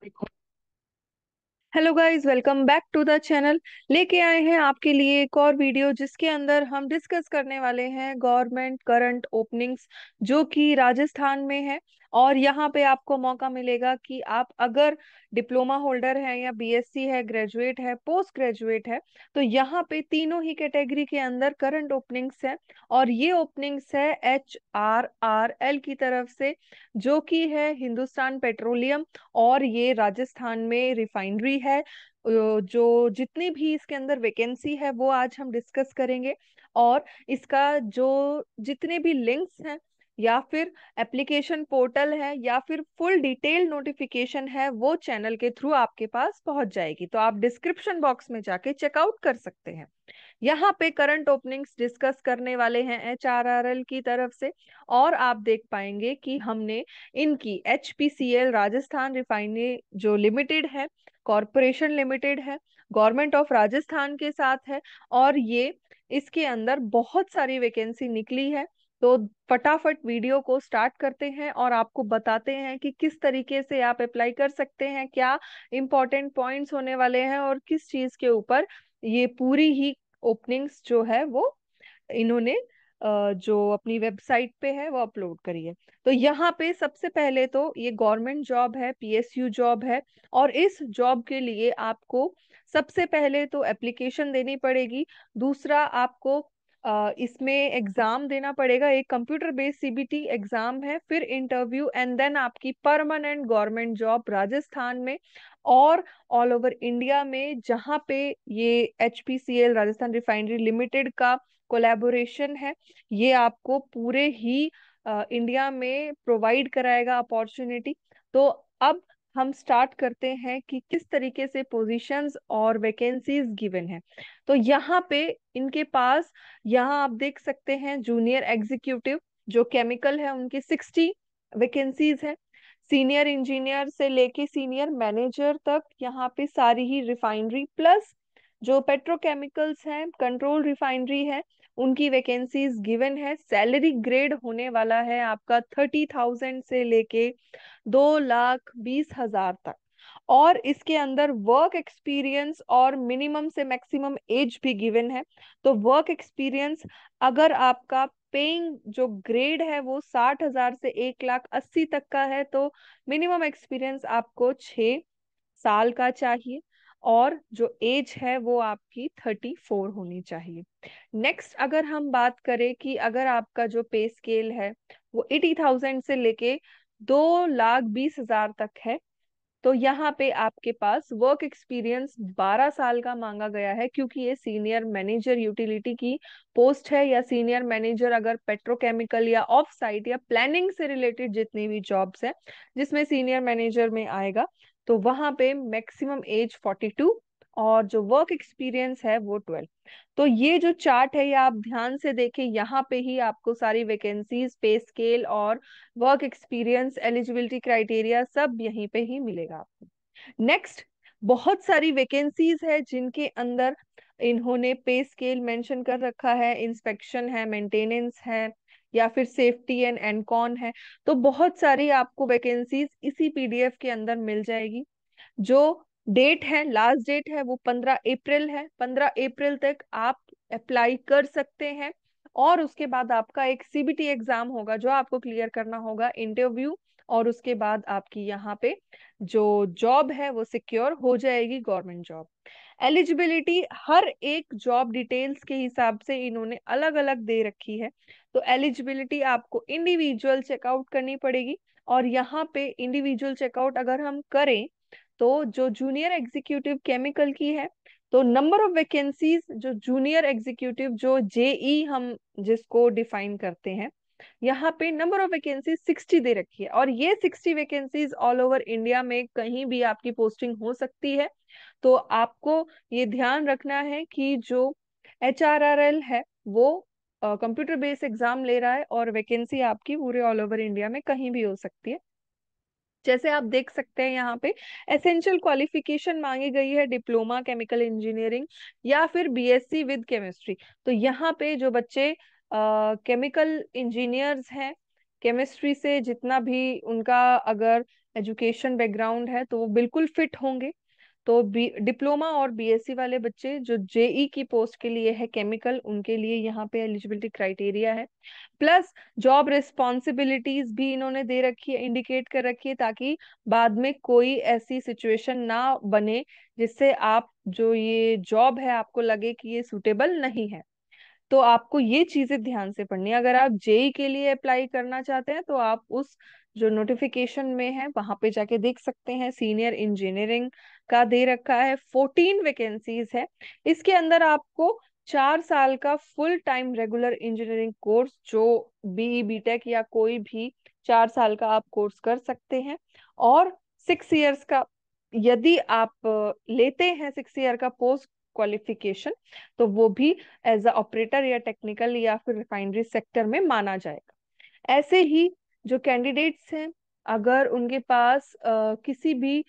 Hello guys, welcome back to the channel. लेके आए हैं आपके लिए एक और वीडियो जिसके अंदर हम डिस्कस करने वाले हैं गवर्नमेंट करंट ओपनिंग्स जो कि राजस्थान में है। और यहाँ पे आपको मौका मिलेगा कि आप अगर डिप्लोमा होल्डर हैं या बीएससी है, ग्रेजुएट है, पोस्ट ग्रेजुएट है, तो यहाँ पे तीनों ही कैटेगरी के अंदर करंट ओपनिंग्स है। और ये ओपनिंग्स है HRRL की तरफ से, जो कि है हिंदुस्तान पेट्रोलियम। और ये राजस्थान में रिफाइनरी है। जो जितनी भी इसके अंदर वैकेंसी है वो आज हम डिस्कस करेंगे। और इसका जो जितने भी लिंक्स हैं या फिर एप्लीकेशन पोर्टल है या फिर फुल डिटेल नोटिफिकेशन है वो चैनल के थ्रू आपके पास पहुंच जाएगी, तो आप डिस्क्रिप्शन बॉक्स में जाके चेकआउट कर सकते हैं। यहाँ पे करंट ओपनिंग्स डिस्कस करने वाले हैं HRRL की तरफ से। और आप देख पाएंगे कि हमने इनकी HPCL राजस्थान रिफाइनरी जो लिमिटेड है, कॉरपोरेशन लिमिटेड है, गवर्नमेंट ऑफ राजस्थान के साथ है। और ये इसके अंदर बहुत सारी वैकेंसी निकली है। तो फटाफट वीडियो को स्टार्ट करते हैं और आपको बताते हैं कि किस तरीके से आप अप्लाई कर सकते हैं, क्या इंपॉर्टेंट पॉइंट्स होने वाले हैं और किस चीज के ऊपर ये पूरी ही ओपनिंग्स जो है वो इन्होंने जो अपनी वेबसाइट पे है वो अपलोड करी है। तो यहाँ पे सबसे पहले तो ये गवर्नमेंट जॉब है, PSU जॉब है। और इस जॉब के लिए आपको सबसे पहले तो एप्लीकेशन देनी पड़ेगी। दूसरा, आपको इसमें एग्जाम देना पड़ेगा, एक कंप्यूटर बेस्ड CBT एग्जाम है, फिर इंटरव्यू, एंड देन आपकी परमानेंट गवर्नमेंट जॉब राजस्थान में और ऑल ओवर इंडिया में, जहाँ पे ये HPCL राजस्थान रिफाइनरी लिमिटेड का कोलैबोरेशन है। ये आपको पूरे ही इंडिया में प्रोवाइड कराएगा अपॉर्चुनिटी। तो अब हम स्टार्ट करते हैं कि किस तरीके से पोजीशंस और वैकेंसीज गिवन है। तो यहाँ पे इनके पास, यहाँ आप देख सकते हैं जूनियर एग्जीक्यूटिव जो केमिकल है उनकी 60 वैकेंसीज है। सीनियर इंजीनियर से लेके सीनियर मैनेजर तक यहाँ पे सारी ही रिफाइनरी प्लस जो पेट्रोकेमिकल्स हैं, कंट्रोल रिफाइनरी है, उनकी वैकेंसीज गिवन है। सैलरी ग्रेड होने वाला है आपका 30,000 से लेके 2,20,000 तक। और इसके अंदर वर्क एक्सपीरियंस और मिनिमम से मैक्सिमम एज भी गिवन है। तो वर्क एक्सपीरियंस, अगर आपका पेइंग जो ग्रेड है वो 60,000 से 1,80,000 तक का है, तो मिनिमम एक्सपीरियंस आपको 6 साल का चाहिए। और जो एज है वो आपकी 34 होनी चाहिए। नेक्स्ट, अगर हम बात करें कि अगर आपका जो पे स्केल है वो 80,000 से लेके 2,20,000 तक है, तो यहाँ पे आपके पास वर्क एक्सपीरियंस 12 साल का मांगा गया है, क्योंकि ये सीनियर मैनेजर यूटिलिटी की पोस्ट है, या सीनियर मैनेजर अगर पेट्रोकेमिकल या ऑफ साइट या प्लानिंग से रिलेटेड जितनी भी जॉब्स है जिसमें सीनियर मैनेजर में आएगा, तो वहां पे मैक्सिमम एज 42 और जो वर्क एक्सपीरियंस है वो 12। तो ये जो चार्ट है ये आप ध्यान से देखें, यहाँ पे ही आपको सारी वैकेंसीज, पे स्केल और वर्क एक्सपीरियंस, एलिजिबिलिटी क्राइटेरिया सब यहीं पे ही मिलेगा आपको। नेक्स्ट, बहुत सारी वैकेंसीज है जिनके अंदर इन्होंने पे स्केल मेंशन कर रखा है, इंस्पेक्शन है, मेंटेनेंस है, या फिर सेफ्टी एंड एनकॉन है। तो बहुत सारी आपको वैकेंसीज इसी PDF के अंदर मिल जाएगी। जो डेट है, लास्ट डेट है वो 15 अप्रैल है। 15 अप्रैल तक आप अप्लाई कर सकते हैं। और उसके बाद आपका एक CBT एग्जाम होगा जो आपको क्लियर करना होगा, इंटरव्यू। और उसके बाद आपकी यहाँ पे जो जॉब है वो सिक्योर हो जाएगी, गवर्नमेंट जॉब। एलिजिबिलिटी हर एक जॉब डिटेल्स के हिसाब से इन्होंने अलग अलग दे रखी है। तो एलिजिबिलिटी आपको इंडिविजुअल चेकआउट करनी पड़ेगी। और यहाँ पे इंडिविजुअल चेकआउट अगर हम करें, तो जो जूनियर एग्जीक्यूटिव केमिकल की है, तो नंबर ऑफ वैकेंसीज जो जूनियर एग्जीक्यूटिव जो JE हम जिसको डिफाइन करते हैं, यहाँ पे नंबर ऑफ वैकेंसीज 60 दे रखी है। और ये 60 वैकेंसीज ऑल ओवर इंडिया में कहीं भी आपकी पोस्टिंग हो सकती है। तो आपको ये ध्यान रखना है कि जो HRRL है वो कंप्यूटर बेस्ड एग्जाम ले रहा है और वैकेंसी आपकी पूरे ऑल ओवर इंडिया में कहीं भी हो सकती है। जैसे आप देख सकते हैं यहाँ पे एसेंशियल क्वालिफिकेशन मांगी गई है, डिप्लोमा केमिकल इंजीनियरिंग या फिर BSc विद केमिस्ट्री। तो यहाँ पे जो बच्चे केमिकल इंजीनियर्स हैं केमिस्ट्री से जितना भी उनका अगर एजुकेशन बैकग्राउंड है तो वो बिल्कुल फिट होंगे। तो डिप्लोमा और बीएससी वाले बच्चे जो जेई की पोस्ट के लिए है केमिकल, उनके लिए यहाँ पे एलिजिबिलिटी क्राइटेरिया है। प्लस जॉब रिस्पॉन्सिबिलिटीज भी इन्होंने दे रखी है, इंडिकेट कर रखी है, ताकि बाद में कोई ऐसी सिचुएशन ना बने जिससे आप जो ये जॉब है आपको लगे कि ये सुटेबल नहीं है। तो आपको ये चीजें ध्यान से पढ़नी है। अगर आप जेई के लिए अप्लाई करना चाहते हैं तो आप उस जो नोटिफिकेशन में है वहां पे जाके देख सकते हैं। सीनियर इंजीनियरिंग का दे रखा है, 14 वैकेंसीज है। इसके अंदर आपको 4 साल का full time regular engineering course, जो बीई बीटेक या कोई भी 4 साल का आप कोर्स कर सकते हैं। और 6 इयर्स का यदि आप लेते हैं 6 ईयर का पोस्ट क्वालिफिकेशन, तो वो भी एज अ ऑपरेटर या टेक्निकल या फिर रिफाइनरी सेक्टर में माना जाएगा। ऐसे ही जो कैंडिडेट्स हैं, अगर उनके पास किसी भी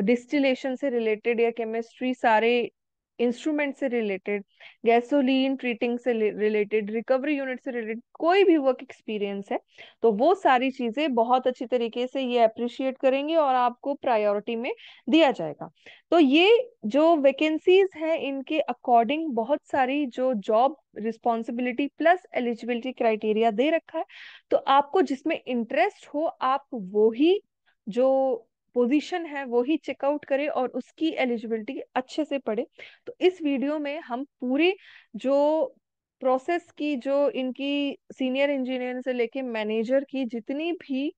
डिस्टिलेशन से रिलेटेड या केमिस्ट्री सारे इंस्ट्रूमेंट से रिलेटेड, गैसोलीन ट्रीटिंग से रिलेटेड, रिकवरी यूनिट से रिलेटेड कोई भी वर्क एक्सपीरियंस है, तो वो सारी चीजें बहुत अच्छी तरीके से ये अप्रिशिएट करेंगे और आपको प्रायोरिटी में दिया जाएगा। तो ये जो वैकेंसीज है इनके अकॉर्डिंग बहुत सारी जो job responsibility plus eligibility criteria दे रखा है। तो आपको जिसमें इंटरेस्ट हो आप वो ही जो पोजीशन है वो ही चेकआउट करें और उसकी एलिजिबिलिटी अच्छे से पढ़े। तो इस वीडियो में हम पूरी जो प्रोसेस की, जो इनकी सीनियर इंजीनियर से लेके मैनेजर की जितनी भी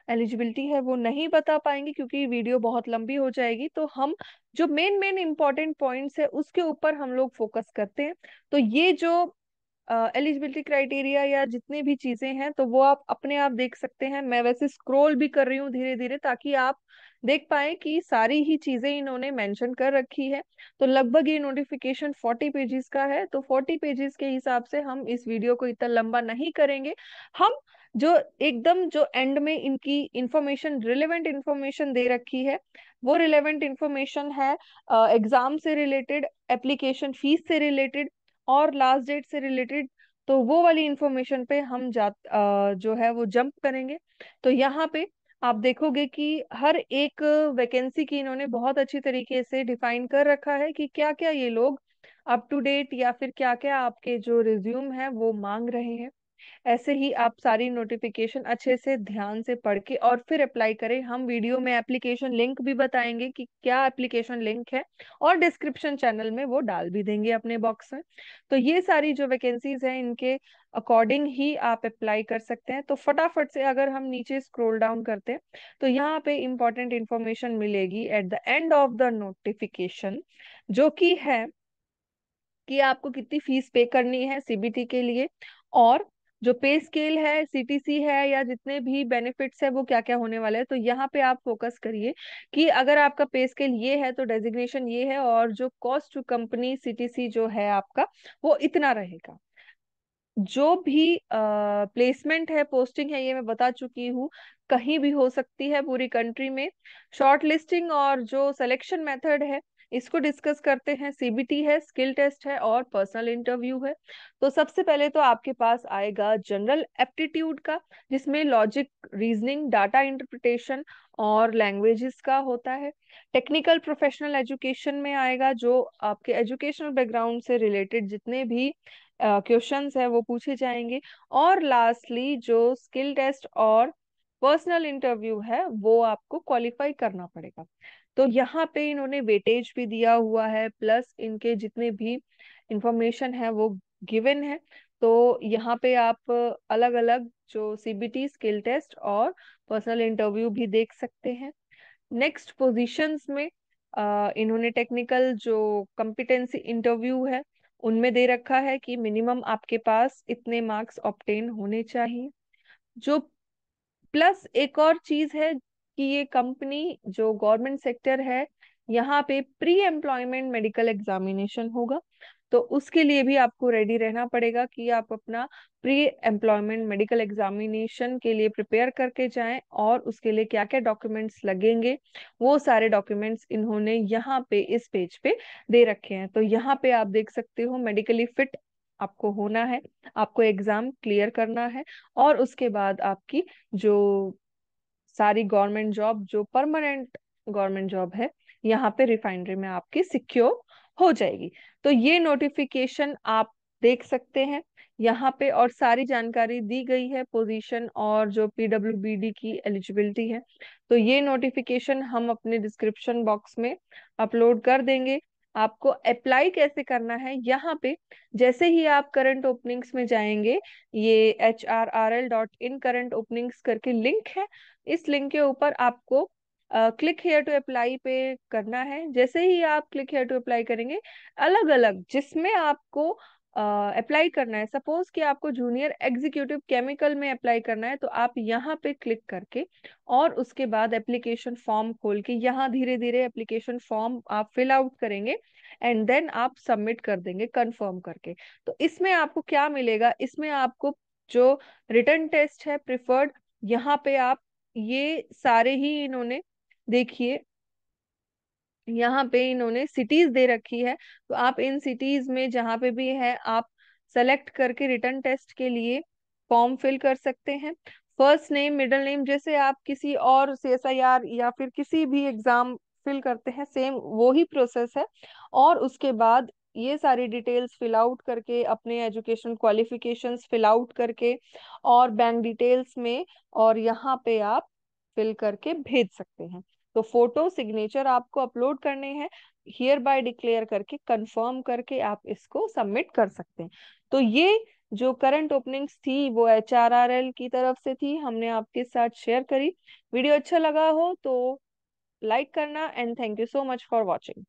एलिजिबिलिटी है वो नहीं बता पाएंगे क्योंकि वीडियो बहुत लंबी हो जाएगी। तो हम जो मेन मेन इंपॉर्टेंट पॉइंट्स है उसके ऊपर हम लोग फोकस करते हैं। तो ये जो एलिजिबिलिटी क्राइटेरिया या जितनी भी चीजें हैं तो वो आप अपने आप देख सकते हैं। मैं वैसे स्क्रॉल भी कर रही हूँ धीरे धीरे ताकि आप देख पाए कि सारी ही चीजें इन्होंने मेंशन कर रखी है। तो लगभग ये नोटिफिकेशन 40 पेजेस का है, तो 40 पेजेस के हिसाब से हम इस वीडियो को इतना लंबा नहीं करेंगे। हम जो एकदम जो एंड में इनकी इंफॉर्मेशन, रिलेवेंट इंफॉर्मेशन दे रखी है, वो रिलेवेंट इंफॉर्मेशन है एग्जाम से रिलेटेड, एप्लीकेशन फीस से रिलेटेड और लास्ट डेट से रिलेटेड। तो वो वाली इंफॉर्मेशन पे हम जो है वो जंप करेंगे। तो यहाँ पे आप देखोगे कि हर एक वैकेंसी की इन्होंने बहुत अच्छी तरीके से डिफाइन कर रखा है कि क्या क्या ये लोग अप टू डेट या फिर क्या क्या आपके जो रिज्यूम है वो मांग रहे हैं। ऐसे ही आप सारी नोटिफिकेशन अच्छे से ध्यान से पढ़ के और फिर अप्लाई करें। हम वीडियो में एप्लीकेशन लिंक भी बताएंगे कि क्या एप्लीकेशन लिंक है, और डिस्क्रिप्शन चैनल में वो डाल भी देंगे अपने बॉक्स में। तो ये सारी जो वैकेंसीज हैं इनके अकॉर्डिंग ही आप अप्लाई कर सकते हैं। तो फटाफट से अगर हम नीचे स्क्रॉल डाउन करते हैं तो यहाँ पे इंपॉर्टेंट इंफॉर्मेशन मिलेगी at the end of the notification, जो कि है कि आपको कितनी फीस पे करनी है सीबीटी के लिए, और जो पे स्केल है, सीटीसी है, या जितने भी बेनिफिट्स है वो क्या क्या होने वाले हैं। तो यहाँ पे आप फोकस करिए कि अगर आपका पे स्केल ये है तो डेजिग्नेशन ये है, और जो कॉस्ट टू कंपनी सीटीसी जो है आपका वो इतना रहेगा। जो भी प्लेसमेंट है, पोस्टिंग है, ये मैं बता चुकी हूँ, कहीं भी हो सकती है पूरी कंट्री में। शॉर्ट लिस्टिंग और जो सिलेक्शन मेथड है इसको डिस्कस करते हैं। सीबीटी है, स्किल टेस्ट है और पर्सनल इंटरव्यू है। तो सबसे पहले तो आपके पास आएगा जनरल एप्टीट्यूड का, जिसमें लॉजिक, रीजनिंग, डाटा इंटरप्रिटेशन और लैंग्वेजेस का होता है। टेक्निकल प्रोफेशनल एजुकेशन में आएगा, जो आपके एजुकेशनल बैकग्राउंड से रिलेटेड जितने भी क्वेश्चंस है वो पूछे जाएंगे। और लास्टली जो स्किल टेस्ट और पर्सनल इंटरव्यू है वो आपको क्वालिफाई करना पड़ेगा। तो यहाँ पे इन्होंने वेटेज भी दिया हुआ है, प्लस इनके जितने भी इंफॉर्मेशन है वो गिवन है। तो यहाँ पे आप अलग अलग जो सीबीटी, स्किल टेस्ट और पर्सनल इंटरव्यू भी देख सकते हैं। नेक्स्ट पोजीशंस में इन्होंने टेक्निकल जो कॉम्पिटेंसी इंटरव्यू है उनमें दे रखा है कि मिनिमम आपके पास इतने मार्क्स ऑब्टेन होने चाहिए। जो प्लस एक और चीज है कि ये कंपनी जो गवर्नमेंट सेक्टर है, यहाँ पे प्री एम्प्लॉयमेंट मेडिकल एग्जामिनेशन होगा। तो उसके लिए भी आपको रेडी रहना पड़ेगा कि आप अपना प्री एम्प्लॉयमेंट मेडिकल एग्जामिनेशन के लिए प्रिपेयर करके जाएं, और उसके लिए क्या क्या डॉक्यूमेंट्स लगेंगे वो सारे डॉक्यूमेंट्स इन्होंने यहाँ पे इस पेज पे दे रखे हैं। तो यहाँ पे आप देख सकते हो मेडिकली फिट आपको होना है, आपको एग्जाम क्लियर करना है, और उसके बाद आपकी जो सारी गवर्नमेंट जॉब, जो परमानेंट गवर्नमेंट जॉब है, यहाँ पे रिफाइनरी में आपकी सिक्योर हो जाएगी। तो ये नोटिफिकेशन आप देख सकते हैं यहाँ पे, और सारी जानकारी दी गई है, पोजीशन और जो पीडब्ल्यूबीडी की एलिजिबिलिटी है। तो ये नोटिफिकेशन हम अपने डिस्क्रिप्शन बॉक्स में अपलोड कर देंगे। आपको अप्लाई कैसे करना है, यहाँ पे जैसे ही आप करंट ओपनिंग्स में जाएंगे, ये HRRL.in करंट ओपनिंग्स करके लिंक है, इस लिंक के ऊपर आपको क्लिक हेयर टू अप्लाई पे करना है। जैसे ही आप क्लिक हेयर टू अप्लाई करेंगे, अलग अलग जिसमें आपको अप्लाई करना है, सपोज कि आपको जूनियर एग्जीक्यूटिव केमिकल में अप्लाई करना है, तो आप यहाँ पे क्लिक करके और उसके बाद एप्लीकेशन फॉर्म खोल के यहाँ धीरे धीरे एप्लीकेशन फॉर्म आप फिल आउट करेंगे, एंड देन आप सबमिट कर देंगे कंफर्म करके। तो इसमें आपको क्या मिलेगा, इसमें आपको जो रिटन टेस्ट है प्रिफर्ड, यहाँ पे आप ये सारे ही इन्होंने, देखिए यहाँ पे इन्होंने सिटीज दे रखी है, तो आप इन सिटीज में जहाँ पे भी है आप सेलेक्ट करके रिटर्न टेस्ट के लिए फॉर्म फिल कर सकते हैं। फर्स्ट नेम, मिडिल नेम, जैसे आप किसी और CSIR या फिर किसी भी एग्जाम फिल करते हैं, सेम वो ही प्रोसेस है। और उसके बाद ये सारी डिटेल्स फिल आउट करके, अपने एजुकेशन क्वालिफिकेशंस फिल आउट करके, और बैंक डिटेल्स में, और यहाँ पे आप फिल करके भेज सकते हैं। तो फोटो सिग्नेचर आपको अपलोड करने हैं, हियर बाय डिक्लेयर करके कंफर्म करके आप इसको सबमिट कर सकते हैं। तो ये जो करंट ओपनिंग्स थी वो HRRL की तरफ से थी, हमने आपके साथ शेयर करी। वीडियो अच्छा लगा हो तो लाइक करना, and thank you so much for watching.